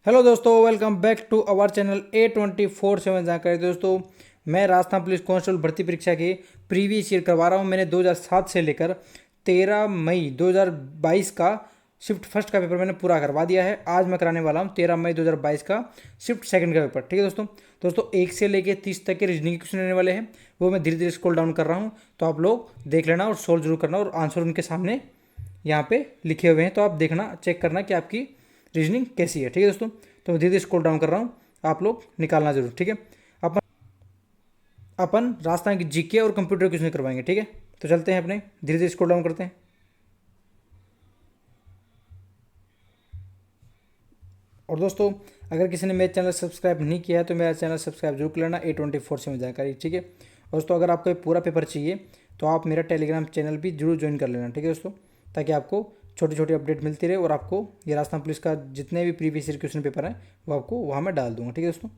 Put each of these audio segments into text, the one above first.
Hello दोस्तों, welcome back to our channel A24/7 जानकारी। दोस्तों, मैं राजस्थान पुलिस कांस्टेबल भर्ती परीक्षा की प्रीवियस ईयर करवा रहा हूं। मैंने 2007 से लेकर 13 मई 2022 का शिफ्ट फर्स्ट का पेपर मैंने पूरा करवा दिया है। आज मैं कराने वाला हूं 13 मई 2022 का शिफ्ट सेकंड का पेपर। ठीक है दोस्तों 1 से लेकर 30 तक के रीजनिंग के क्वेश्चन रहने वाले हैं। वो मैं धीरे धीरे स्क्रॉल डाउन कर रहा हूँ, तो आप लोग देख लेना और सोल्व जरूर करना, और आंसर उनके सामने यहाँ पे लिखे हुए हैं, तो आप देखना, चेक करना कि आपकी रीजनिंग कैसी है। ठीक है दोस्तों, तो मैं धीरे धीरे स्क्रॉल डाउन कर रहा हूँ, आप लोग निकालना जरूर। ठीक है, अपन अपन राजस्थान की जीके और कंप्यूटर क्वेश्चन करवाएंगे। ठीक है, तो चलते हैं, अपने धीरे धीरे स्क्रॉल डाउन करते हैं। और दोस्तों, अगर किसी ने मेरे चैनल सब्सक्राइब नहीं किया है तो मेरा चैनल सब्सक्राइब जरूर कर लेना, A24 से में जानकारी। ठीक है, और दोस्तों, अगर आपको ये पूरा पेपर चाहिए तो आप मेरा टेलीग्राम चैनल भी जरूर ज्वाइन कर लेना। ठीक है दोस्तों, ताकि आपको छोटी छोटी अपडेट मिलती रहे, और आपको ये राजस्थान पुलिस का जितने भी प्रीवियस ईयर क्वेश्चन पेपर हैं वो आपको वहाँ मैं डाल दूंगा। ठीक है दोस्तों,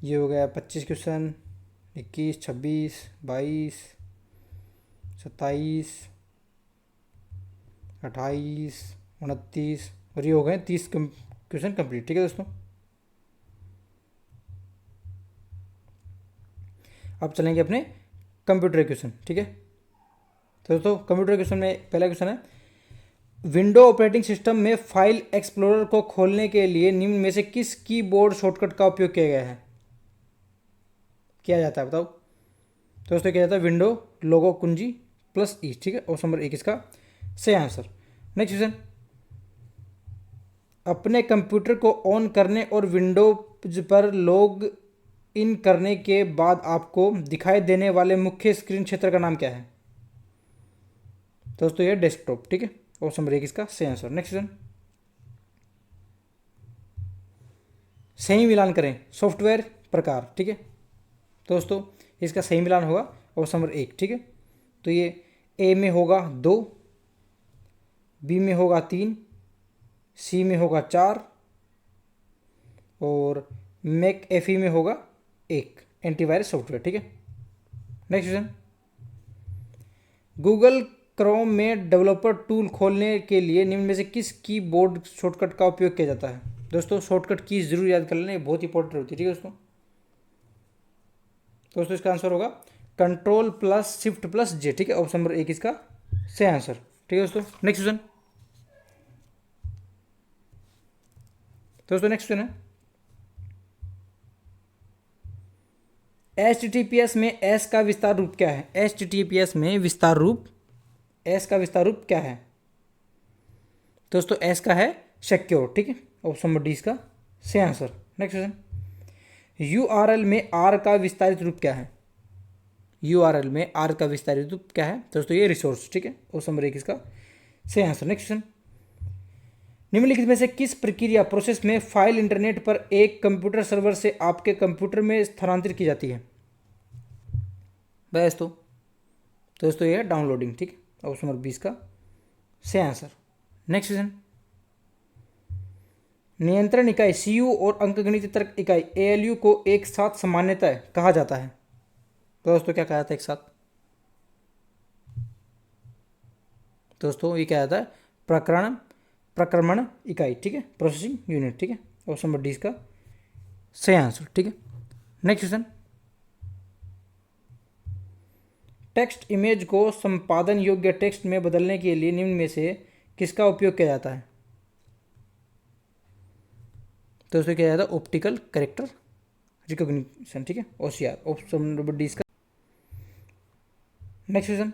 ये हो गया 25 क्वेश्चन, 21, 26, 22, 27, 28, 29, और ये हो गए 30 क्वेश्चन कंप्लीट। ठीक है दोस्तों, अब चलेंगे अपने कंप्यूटर क्वेश्चन। ठीक है, तो दोस्तों, कंप्यूटर क्वेश्चन में पहला क्वेश्चन है, विंडो ऑपरेटिंग सिस्टम में फाइल एक्सप्लोरर को खोलने के लिए निम्न में से किस कीबोर्ड शॉर्टकट का उपयोग किया गया है? किया जाता है, बताओ। तो दोस्तों, किया जाता है विंडो लोगो कुंजी प्लस ई। ठीक है, ऑप्शन नंबर 1 इसका सही आंसर। नेक्स्ट क्वेश्चन, अपने कंप्यूटर को ऑन करने और विंडोज पर लॉग इन करने के बाद आपको दिखाई देने वाले मुख्य स्क्रीन क्षेत्र का नाम क्या है? दोस्तों, ये डेस्कटॉप। ठीक है, ऑप्शन नंबर 1 इसका सही आंसर। नेक्स्ट क्वेश्चन, सही मिलान करें सॉफ्टवेयर प्रकार। ठीक है, दोस्तों, इसका सही मिलान होगा ऑप्शन नंबर 1। ठीक है, तो ये ए में होगा 2, बी में होगा 3, सी में होगा 4, और मैक एफई में होगा 1 एंटीवायरस सॉफ्टवेयर। ठीक है, नेक्स्ट क्वेश्चन, गूगल क्रोम में डेवलपर टूल खोलने के लिए निम्न में से किस कीबोर्ड शॉर्टकट का उपयोग किया जाता है? दोस्तों, शॉर्टकट कीज जरूर याद कर लेना, ये बहुत इंपॉर्टेंट होती है। ठीक है दोस्तों, इसका आंसर होगा कंट्रोल प्लस शिफ्ट प्लस जे। ठीक है, ऑप्शन नंबर 1 इसका सही आंसर। ठीक है नेक्स्ट क्वेश्चन, दोस्तों नेक्स्ट क्वेश्चन है, HTTPS में एस का विस्तार रूप क्या है? HTTPS में विस्तार रूप, एस का विस्तार रूप क्या है? दोस्तों, एस का है सिक्योर। ठीक है, ऑप्शन नंबर डी इसका सही आंसर। नेक्स्ट क्वेश्चन, URL में आर का विस्तारित रूप क्या है? URL में आर का विस्तारित रूप क्या है? दोस्तों, ये रिसोर्स। ठीक है, ऑप्शन नंबर 1 इसका सही आंसर। नेक्स्ट क्वेश्चन, निम्नलिखित में से किस प्रक्रिया प्रोसेस में फाइल इंटरनेट पर एक कंप्यूटर सर्वर से आपके कंप्यूटर में स्थानांतरित की जाती है? दोस्तों ये है डाउनलोडिंग। ठीक है, ऑप्शन नंबर 20 का सही आंसर। नेक्स्ट क्वेश्चन, नियंत्रण इकाई CU और अंकगणित तर्क इकाई ALU को एक साथ सामान्यतः कहा जाता है? तो दोस्तों, क्या कहा जाता है एक साथ? दोस्तों, ये क्या जाता है प्रक्रमण इकाई। ठीक है, प्रोसेसिंग यूनिट। ठीक है, ऑप्शन नंबर डी इसका सही आंसर। ठीक है, नेक्स्ट क्वेश्चन, टेक्स्ट इमेज को संपादन योग्य टेक्स्ट में बदलने के लिए निम्न में से किसका उपयोग किया जाता है? तो उसमें किया जाता है ऑप्टिकल कैरेक्टर रिकॉग्निशन। ठीक है, OCR, ऑप्शन नंबर डी इसका। नेक्स्ट क्वेश्चन,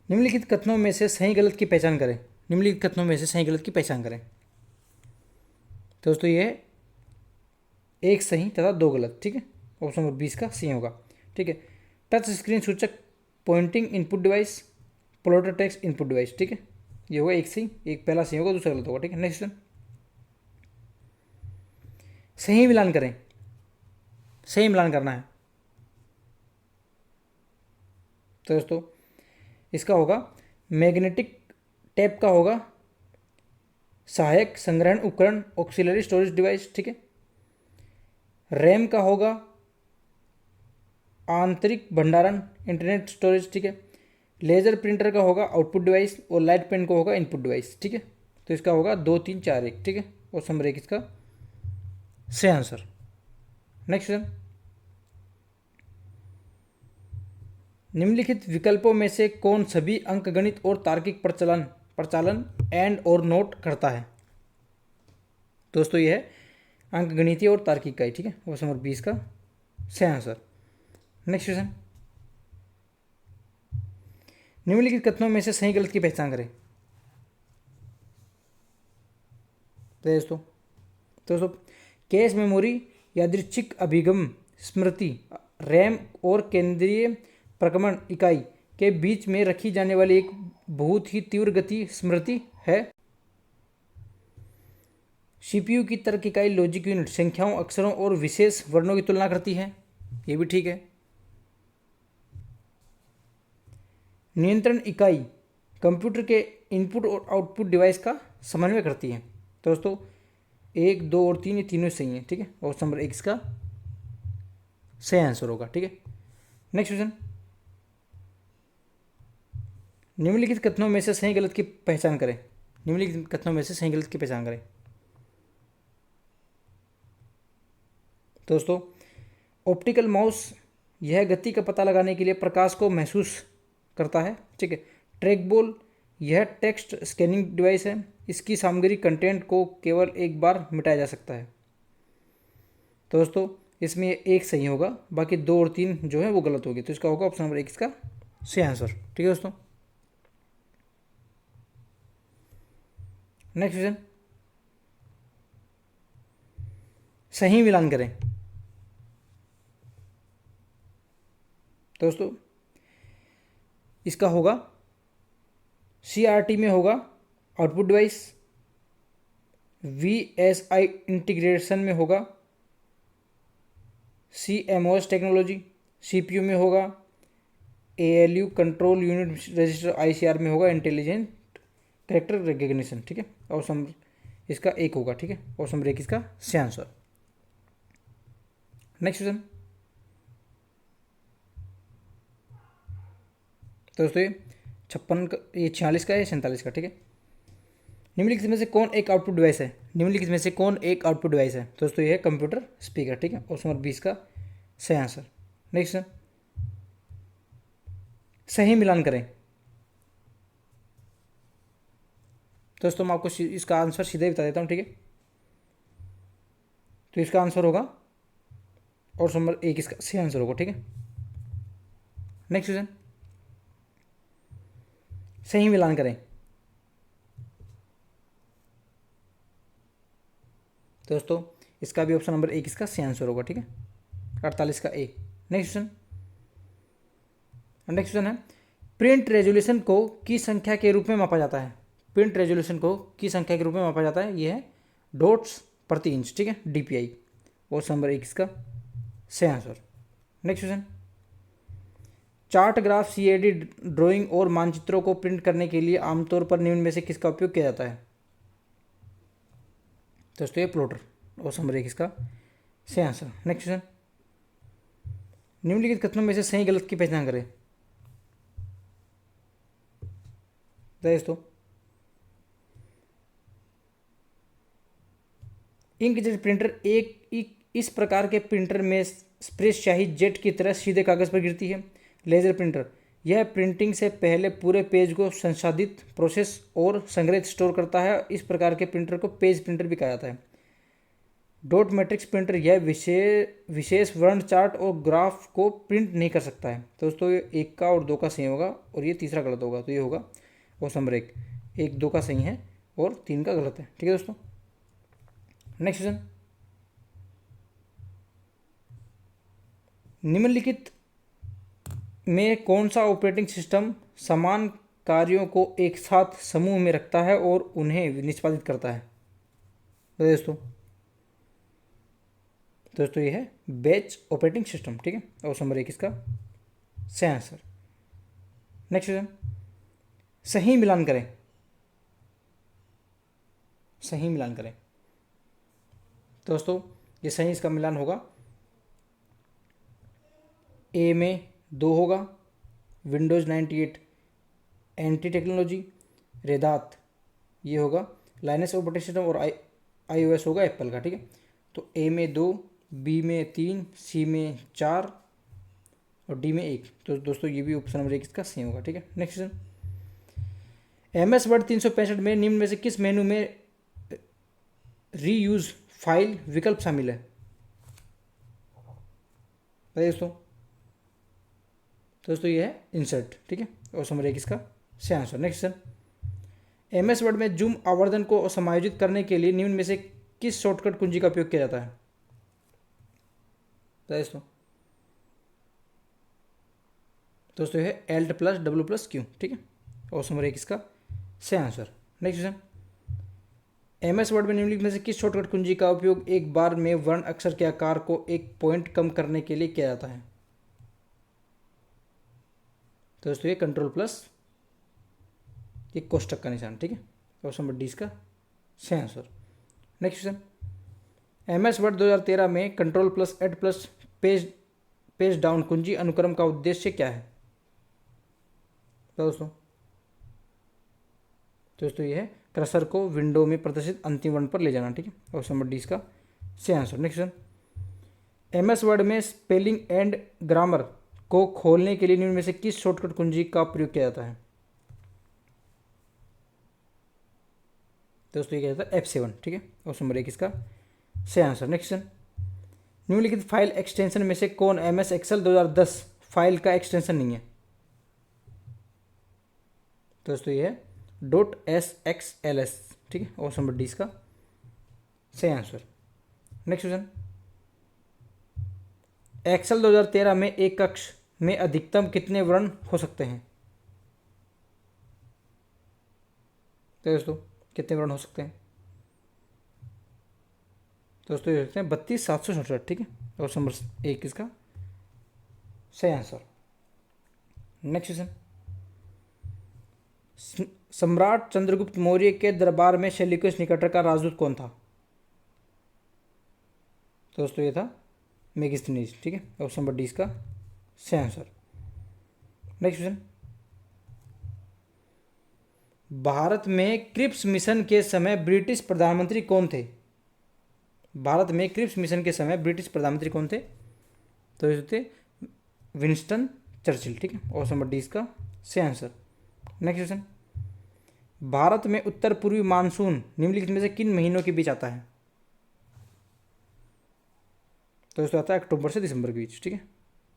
निम्नलिखित कथनों में से सही गलत की पहचान करें। निम्नलिखित कथनों में से सही गलत की पहचान करें। तो दोस्तों, ये एक सही तथा 2 गलत। ठीक है, ऑप्शन नंबर 20 का सही होगा। ठीक है, टच स्क्रीन सूचक pointing input device, plotter text input device. ठीक है, ये होगा एक सही, एक पहला सही होगा, दूसरा गलत होगा। ठीक है, नेक्स्ट क्वेश्चन, सही मिलान करें, सही मिलान करना है। तो दोस्तों, इसका होगा मैग्नेटिक टेप का होगा सहायक संग्रहण उपकरण, ऑक्सिलरी स्टोरेज डिवाइस। ठीक है, रैम का होगा आंतरिक भंडारण इंटरनेट स्टोरेज। ठीक है, लेज़र प्रिंटर का होगा आउटपुट डिवाइस और लाइट पेन का होगा इनपुट डिवाइस, ठीक है। तो इसका होगा 2 3 4 1, ठीक है। ऑप्शन नंबर 1 इसका सही आंसर। नेक्स्ट क्वेश्चन, निम्नलिखित विकल्पों में से कौन सभी अंकगणित और तार्किक प्रचलन प्रचालन एंड और नोट करता है। दोस्तों ये है अंकगणितीय और तार्किक का ही, ठीक है। ऑप्शन नंबर 20 का सही आंसर। नेक्स्ट क्वेश्चन, निम्नलिखित कथनों में से सही गलत की पहचान करें। दोस्तों दोस्तों कैश मेमोरी, यादृच्छिक अभिगम स्मृति, रैम और केंद्रीय प्रकमण इकाई के बीच में रखी जाने वाली एक बहुत ही तीव्र गति स्मृति है। सीपीयू की तर्क इकाई लॉजिक यूनिट संख्याओं, अक्षरों और विशेष वर्णों की तुलना करती है, ये भी ठीक है। नियंत्रण इकाई कंप्यूटर के इनपुट और आउटपुट डिवाइस का समन्वय करती है। दोस्तों 1 2 और 3 ये तीनों सही हैं, ठीक है। ऑप्शन नंबर 1 इसका सही आंसर होगा, ठीक है। नेक्स्ट क्वेश्चन, निम्नलिखित कथनों में से सही गलत की पहचान करें। निम्नलिखित कथनों में से सही गलत की पहचान करें। दोस्तों ऑप्टिकल माउस यह गति का पता लगाने के लिए प्रकाश को महसूस करता है, ठीक है। ट्रैक बॉल यह टेक्स्ट स्कैनिंग डिवाइस है, इसकी सामग्री कंटेंट को केवल एक बार मिटाया जा सकता है। दोस्तों इसमें एक सही होगा, बाकी 2 और 3 जो है वो गलत होगी, तो इसका होगा ऑप्शन नंबर 1 इसका सही आंसर, ठीक है दोस्तों। नेक्स्ट क्वेश्चन, सही मिलान करें। दोस्तों इसका होगा CRT में होगा आउटपुट डिवाइस, VSI इंटीग्रेशन में होगा CMOS टेक्नोलॉजी, CPU में होगा ALU control unit register, ICR में होगा इंटेलिजेंट कैरेक्टर रिकग्निशन, ठीक है। ऑप्शन इसका 1 होगा, ठीक है। ऑप्शन नंबर 1 इसका सही आंसर। नेक्स्ट क्वेश्चन, दोस्तों ये 56 का, ये 46 का है, 47 का, ठीक है। निम्नलिखित में से कौन एक आउटपुट डिवाइस है। निम्नलिखित में से कौन एक आउटपुट डिवाइस है। दोस्तों ये है कंप्यूटर स्पीकर, ठीक है। ऑप्शन नंबर 20 का सही आंसर। नेक्स्ट सही मिलान करें। दोस्तों मैं आपको इसका आंसर सीधे ही बता देता हूँ, ठीक है। तो इसका आंसर होगा ऑप्शन नंबर 1 इसका सही आंसर होगा, ठीक है। नेक्स्ट क्वेश्चन, सही मिलान करें। दोस्तों इसका भी ऑप्शन नंबर 1 इसका सही आंसर होगा, ठीक है। 48 का A। नेक्स्ट क्वेश्चन है प्रिंट रेजोल्यूशन को की संख्या के रूप में मापा जाता है। प्रिंट रेजोल्यूशन को की संख्या के रूप में मापा जाता है, ये है डॉट्स प्रति इंच, ठीक है, DPI। ऑप्शन नंबर 1 इसका सही answer. Next question, chart, graph, CAD drawing और मानचित्रों को प्रिंट करने के लिए आमतौर पर निम्न में से किसका उपयोग किया जाता है। दोस्तों ये प्लॉटर। ऑप्शन नंबर 1 इसका सही आंसर। नेक्स्ट क्वेश्चन, निम्नलिखित कथनों में से सही गलत की पहचान करें। दोस्तों इंकजेट प्रिंटर एक इस प्रकार के प्रिंटर में स्प्रेस स्याही जेट की तरह सीधे कागज पर गिरती है। लेजर प्रिंटर यह प्रिंटिंग से पहले पूरे पेज को संसाधित, प्रोसेस और संग्रहित स्टोर करता है। इस प्रकार के प्रिंटर को पेज प्रिंटर भी कहा जाता है। डॉट मैट्रिक्स प्रिंटर यह विशेष वर्ण चार्ट और ग्राफ को प्रिंट नहीं कर सकता है। दोस्तों ये 1 का और 2 का सही होगा और ये तीसरा गलत होगा, तो ये होगा ऑप्शन नंबर 1। 1 2 का सही है और 3 का गलत है, ठीक है दोस्तों। नेक्स्ट क्वेश्चन, निम्नलिखित में कौन सा ऑपरेटिंग सिस्टम समान कार्यों को एक साथ समूह में रखता है और उन्हें निष्पादित करता है। तो दोस्तों ये है बैच ऑपरेटिंग सिस्टम, ठीक है। ऑप्शन नंबर 1 इसका सही आंसर। नेक्स्ट क्वेश्चन, सही मिलान करें। सही मिलान करें। दोस्तों ये सही इसका मिलान होगा A में 2 होगा, विंडोज़ 98 एंटी टेक्नोलॉजी, रेदात ये होगा लाइनस ऑपरेटिंग सिस्टम, और iOS होगा एप्पल का, ठीक है। तो ए में 2, बी में 3, सी में 4 और डी में 1। तो दोस्तों ये भी ऑप्शन नंबर 1 इसका सही होगा, ठीक है। नेक्स्ट क्वेश्चन, MS वर्ड 365 में निम्न में से किस मेनू में रीयूज फाइल विकल्प शामिल है? बताइए दोस्तों। तो दोस्तों ये है इंसर्ट, ठीक है। ऑप्शन नंबर 1 इसका सही answer. Next question, MS word में जूम आवर्धन को समायोजित करने के लिए निम्न में से किस शॉर्टकट कुंजी का उपयोग किया जाता है? बताइए दोस्तों ये है Alt+W+Q, ठीक है। ऑप्शन नंबर 1 इसका सही answer. Next question, MS word में निम्नलिखित में से किस शॉर्टकट कुंजी का उपयोग एक बार में वर्ण अक्षर के आकार को एक पॉइंट कम करने के लिए किया जाता है? तो दोस्तों ये Ctrl+ ये कोष्टक का निशान, ठीक है। ऑप्शन नंबर डी इसका सही answer. Next question, MS word 2013 में Ctrl+Alt+ पेज डाउन कुंजी अनुक्रम का उद्देश्य क्या है? तो दोस्तों ये है कर्सर को विंडो में प्रदर्शित अंतिम वर्ण पर ले जाना, ठीक है। ऑप्शन नंबर डी इसका सही answer. Next question, MS word में स्पेलिंग एंड ग्रामर को खोलने के लिए निम्न में से किस शॉर्टकट कुंजी का प्रयोग किया जाता है? दोस्तों ये क्या जाता है F7, ठीक है। ऑप्शन नंबर 1 इसका सही आंसर। नेक्स्ट क्वेश्चन, निम्नलिखित फाइल एक्सटेंशन में से कौन MS Excel 2010 फाइल का एक्सटेंशन नहीं है? दोस्तों ये है .sxls, ठीक है। ऑप्शन नंबर डी इसका सही आंसर। नेक्स्ट क्वेश्चन, एक्सेल 2013 में एक कक्ष में अधिकतम कितने वर्ण हो सकते हैं? तो दोस्तों कितने वर्ण हो सकते हैं? दोस्तों ये होते हैं 32,767, ठीक है। ऑप्शन नंबर 1 इसका सही आंसर। नेक्स्ट क्वेश्चन, सम्राट चंद्रगुप्त मौर्य के दरबार में सेल्यूकस निकेटर का राजदूत कौन था? दोस्तों ये था मेगिस्थिनीज, ठीक है। ऑप्शन नंबर डी इसका सही आंसर। नेक्स्ट क्वेश्चन, भारत में क्रिप्स मिशन के समय ब्रिटिश प्रधानमंत्री कौन थे? भारत में क्रिप्स मिशन के समय ब्रिटिश प्रधानमंत्री कौन थे? तो ये थे विंस्टन चर्चिल, ठीक है। ऑप्शन नंबर डी इसका सही आंसर। नेक्स्ट क्वेश्चन, भारत में उत्तर पूर्वी मानसून निम्नलिखित में से किन महीनों के बीच आता है? तो दोस्तों आता है अक्टूबर से दिसंबर के बीच, ठीक है।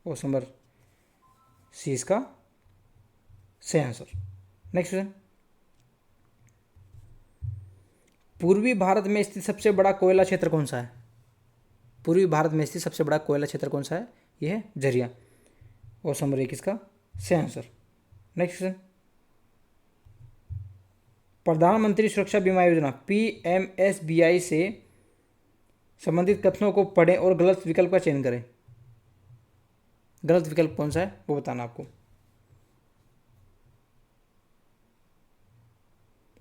ऑप्शन नंबर सी इसका सही आंसर। नेक्स्ट क्वेश्चन, पूर्वी भारत में स्थित सबसे बड़ा कोयला क्षेत्र कौन सा है? पूर्वी भारत में स्थित सबसे बड़ा कोयला क्षेत्र कौन सा है? यह है झरिया। ऑप्शन नंबर 1 इसका सही आंसर। नेक्स्ट क्वेश्चन, प्रधानमंत्री सुरक्षा बीमा योजना PMSBI से संबंधित कथनों को पढ़ें और गलत विकल्प का चयन करें। गलत विकल्प कौन सा है वो बताना आपको।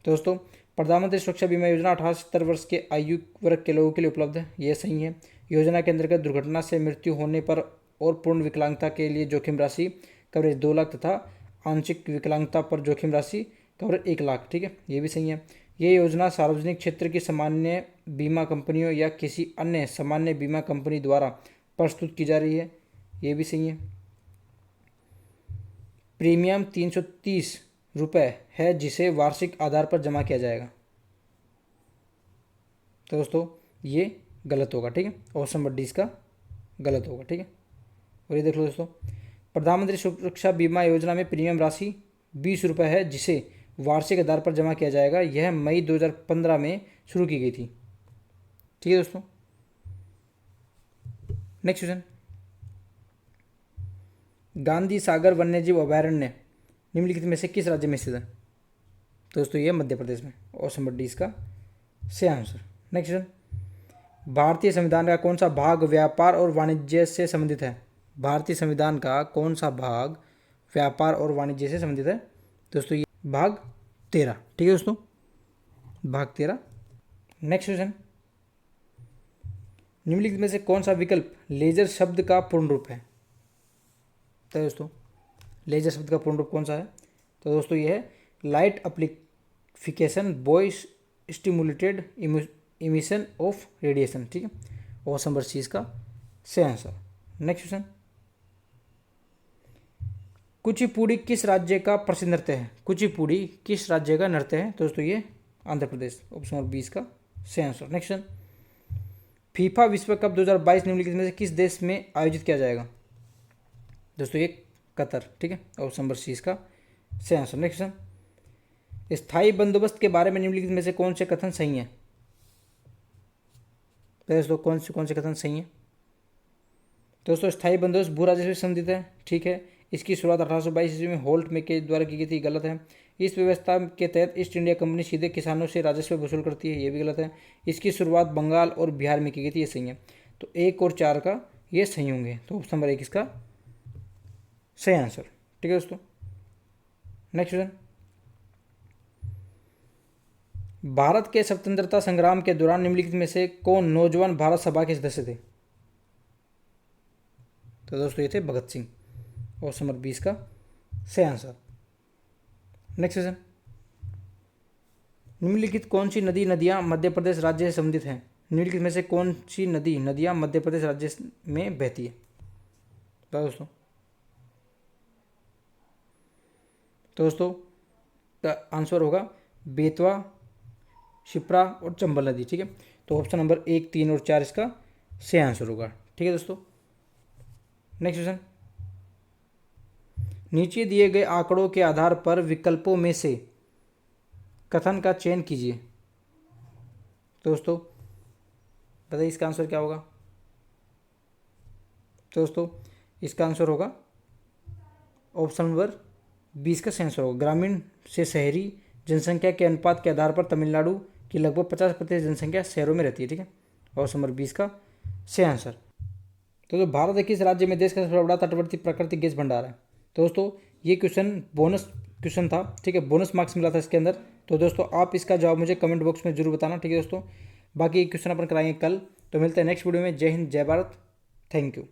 दोस्तों प्रधानमंत्री सुरक्षा बीमा योजना 18 से 70 वर्ष के आयु वर्ग के लोगों के लिए उपलब्ध है, यह सही है। योजना के अंतर्गत दुर्घटना से मृत्यु होने पर और पूर्ण विकलांगता के लिए जोखिम राशि कवरेज 2 लाख तथा आंशिक विकलांगता पर जोखिम राशि कवरेज 1 लाख, ठीक है। ये भी सही है। ये योजना सार्वजनिक क्षेत्र की सामान्य बीमा कंपनियों या किसी अन्य सामान्य बीमा कंपनी द्वारा प्रस्तुत की जा रही है, ये भी सही है। प्रीमियम 330 रुपये है जिसे वार्षिक आधार पर जमा किया जाएगा। तो दोस्तों ये गलत होगा, ठीक है। ऑप्शन नंबर डी इसका गलत होगा, ठीक है। और ये देख लो दोस्तों, प्रधानमंत्री सुरक्षा बीमा योजना में प्रीमियम राशि 20 रुपये है जिसे वार्षिक आधार पर जमा किया जाएगा। यह मई 2015 में शुरू की गई थी, ठीक है दोस्तों। नेक्स्ट क्वेश्चन, गांधी सागर वन्यजीव अभयारण्य निम्नलिखित में से किस राज्य में स्थित है? दोस्तों ये मध्य प्रदेश में। ऑप्शन नंबर डी इसका सही आंसर। नेक्स्ट क्वेश्चन, भारतीय संविधान का कौन सा भाग व्यापार और वाणिज्य से संबंधित है? भारतीय संविधान का कौन सा भाग व्यापार और वाणिज्य से संबंधित है? दोस्तों ये भाग 13, ठीक है दोस्तों, भाग 13। नेक्स्ट क्वेश्चन, निम्नलिखित में से कौन सा विकल्प लेजर शब्द का पूर्ण रूप है? तो दोस्तों लेजर शब्द का पूर्ण रूप कौन सा है? तो दोस्तों ये है light amplification by stimulated emission of radiation, ठीक है। ऑप्शन नंबर सी इसका सही आंसर। नेक्स्ट क्वेश्चन, कुचिपुड़ी किस राज्य का प्रसिद्ध नृत्य है? कुचिपुड़ी किस राज्य का नृत्य है? तो दोस्तों ये आंध्र प्रदेश, ऑप्शन नंबर 20 का सही आंसर। नेक्स्ट क्वेश्चन, फीफा विश्व कप 2022 निम्नलिखित में से किस देश में आयोजित किया जाएगा? दोस्तों ये कतर, ठीक है, ऑप्शन नंबर सी इसका सही आंसर। नेक्स्ट क्वेश्चन, स्थायी बंदोबस्त के बारे में निम्नलिखित में से कौन से कथन सही है? दोस्तों कौन से कथन सही है? दोस्तों स्थायी बंदोबस्त भू राजस्व से संबंधित है, ठीक है। इसकी शुरुआत 1822 ईस्वी में होल्ट में के द्वारा की गई थी, गलत है। इस व्यवस्था के तहत ईस्ट इंडिया कंपनी सीधे किसानों से राजस्व वसूल करती है, ये भी गलत है। इसकी शुरुआत बंगाल और बिहार में की गई थी, ये सही है। तो 1 और 4 का ये सही होंगे, तो ऑप्शन नंबर 1 इसका सही आंसर, ठीक है दोस्तों। नेक्स्ट क्वेश्चन, भारत के स्वतंत्रता संग्राम के दौरान निम्नलिखित में से कौन नौजवान भारत सभा के सदस्य थे? तो दोस्तों ये थे भगत सिंह, ऑप्शन नंबर 20 का सही आंसर। नेक्स्ट क्वेश्चन, निम्नलिखित कौन सी नदियां मध्य प्रदेश राज्य से संबंधित हैं? निम्नलिखित में से कौन सी नदियां मध्य प्रदेश राज्य में बहती है? दोस्तों तो दोस्तों का आंसर होगा बेतवा, शिप्रा और चंबल नदी, ठीक है। तो ऑप्शन नंबर 1, 3 और 4 इसका सही आंसर होगा, ठीक है दोस्तों। नेक्स्ट क्वेश्चन, नीचे दिए गए आंकड़ों के आधार पर विकल्पों में से कथन का चयन कीजिए। दोस्तों बताइए इसका आंसर क्या होगा? दोस्तों इसका आंसर होगा ऑप्शन नंबर 20 का सही आंसर होगा। ग्रामीण से शहरी जनसंख्या के अनुपात के आधार पर तमिलनाडु की लगभग 50% जनसंख्या शहरों में रहती है, ठीक है। ऑप्शन नंबर 20 का सही आंसर। तो भारत एक किस राज्य में देश का सबसे बड़ा तटवर्ती प्राकृतिक गैस भंडार है? तो दोस्तों ये क्वेश्चन बोनस क्वेश्चन था, ठीक है, बोनस मार्क्स मिला था इसके अंदर। तो दोस्तों आप इसका जवाब मुझे कमेंट बॉक्स में जरूर बताना, ठीक है दोस्तों। बाकी क्वेश्चन अपन कराएंगे कल। तो मिलते हैं नेक्स्ट वीडियो में। जय हिंद, जय भारत, थैंक यू।